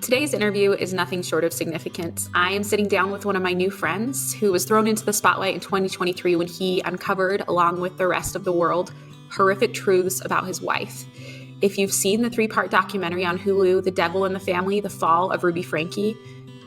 Today's interview is nothing short of significant. I am sitting down with one of my new friends who was thrown into the spotlight in 2023 when he uncovered, along with the rest of the world, horrific truths about his wife. If you've seen the 3-part documentary on Hulu, The Devil in the Family, The Fall of Ruby Franke,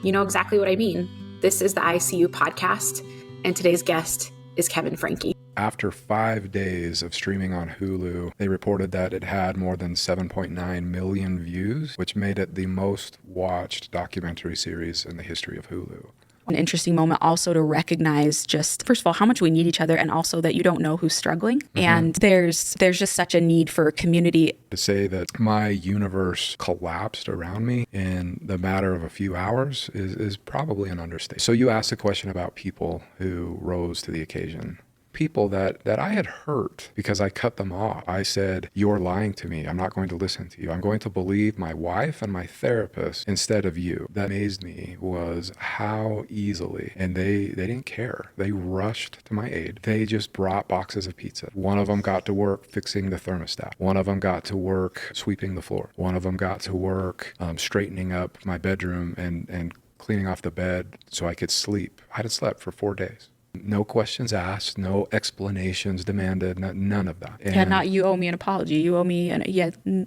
you know exactly what I mean. This is the ICU podcast, and today's guest is Kevin Franke. After 5 days of streaming on Hulu, they reported that it had more than 7.9 million views, which made it the most watched documentary series in the history of Hulu. An interesting moment also to recognize just, first of all, how much we need each other, and also that you don't know who's struggling. Mm-hmm. And there's just such a need for community. To say that my universe collapsed around me in the matter of a few hours is probably an understatement. So you asked a question about people who rose to the occasion. People that I had hurt because I cut them off. I said, "You're lying to me. I'm not going to listen to you. I'm going to believe my wife and my therapist instead of you." That amazed me was how easily, and they didn't care. They rushed to my aid. They just brought boxes of pizza. One of them got to work fixing the thermostat. One of them got to work sweeping the floor. One of them got to work straightening up my bedroom and cleaning off the bed so I could sleep. I hadn't slept for 4 days. No questions asked, no explanations demanded, none of that. And not you owe me an apology, you owe me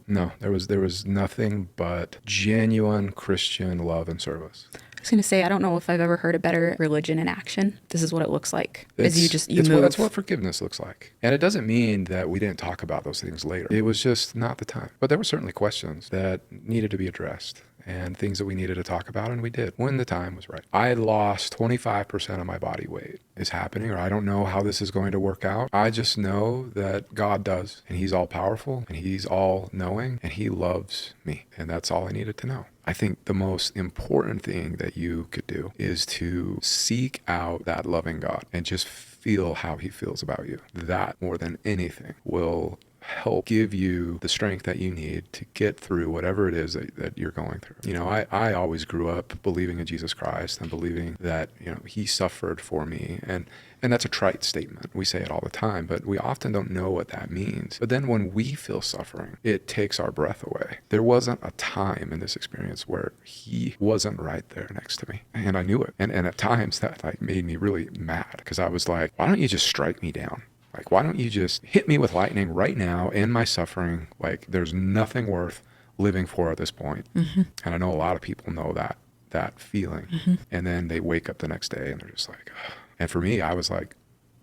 No, there was nothing but genuine Christian love and service. I was going to say, I don't know if I've ever heard a better religion in action. This is what it looks like. That's what forgiveness looks like. And it doesn't mean that we didn't talk about those things later. It was just not the time. But there were certainly questions that needed to be addressed and things that we needed to talk about, and we did when the time was right. I had lost 25% of my body weight. Is happening, or I don't know how this is going to work out. I just know that God does, and He's all powerful, and He's all knowing, and He loves me, and that's all I needed to know. I think the most important thing that you could do is to seek out that loving God and just feel how He feels about you. That, more than anything, will help give you the strength that you need to get through whatever it is that you're going through. You know, I always grew up believing in Jesus Christ and believing that, He suffered for me. And that's a trite statement. We say it all the time, but we often don't know what that means. But then when we feel suffering, it takes our breath away. There wasn't a time in this experience where He wasn't right there next to me. And I knew it. And at times that made me really mad, because I was like, why don't you just strike me down? Like, why don't you just hit me with lightning right now in my suffering? Like, there's nothing worth living for at this point. Mm-hmm. And I know a lot of people know that feeling. Mm-hmm. And then they wake up the next day and they're just like, ugh. And for me, I was like,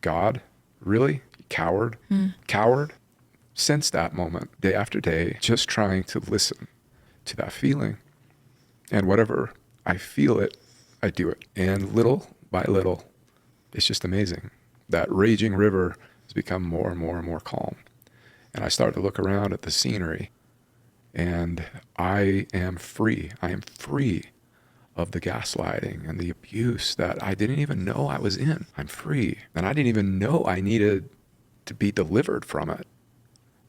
God, really? Coward? Coward? Since that moment, day after day, just trying to listen to that feeling. And whatever I feel it, I do it. And little by little, it's just amazing. That raging river has become more and more and more calm. And I start to look around at the scenery, and I am free. I am free of the gaslighting and the abuse that I didn't even know I was in. I'm free. And I didn't even know I needed to be delivered from it.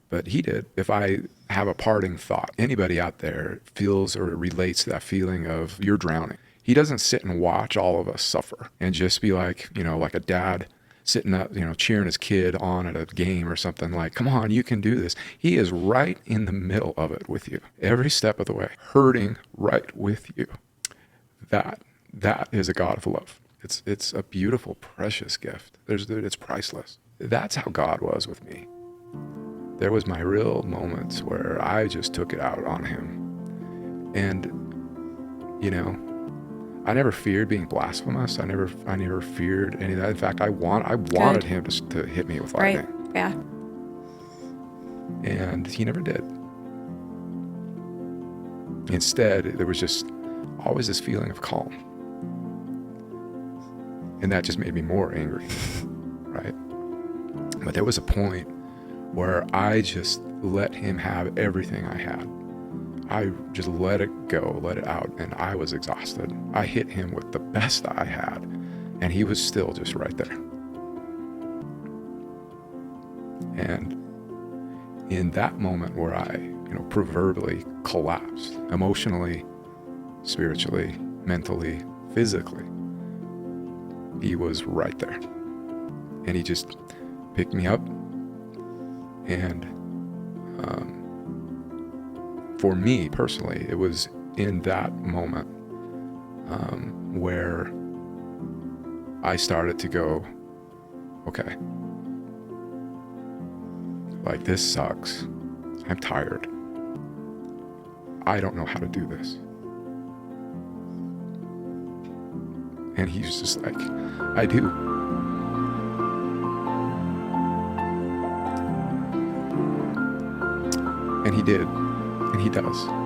But He did. If I have a parting thought, anybody out there feels or relates to that feeling of you're drowning. He doesn't sit and watch all of us suffer and just be like, like a dad sitting up, cheering his kid on at a game or something, like, come on, you can do this. He is right in the middle of it with you, every step of the way, hurting right with you. That is a God of love. It's a beautiful, precious gift. It's priceless. That's how God was with me. There was my real moments where I just took it out on Him. And, I never feared being blasphemous. I never feared any of that. In fact, I wanted Him to hit me with lightning. Right. Yeah. And He never did. Instead, there was just always this feeling of calm. And that just made me more angry, right? But there was a point where I just let Him have everything I had. I just let it go, let it out, and I was exhausted. I hit Him with the best I had, and He was still just right there. And in that moment where I, proverbially collapsed, emotionally, spiritually, mentally, physically, He was right there. And He just picked me up, and for me personally, it was in that moment where I started to go, okay, like, this sucks. I'm tired. I don't know how to do this. And he's just like, I do. And he did. And he does.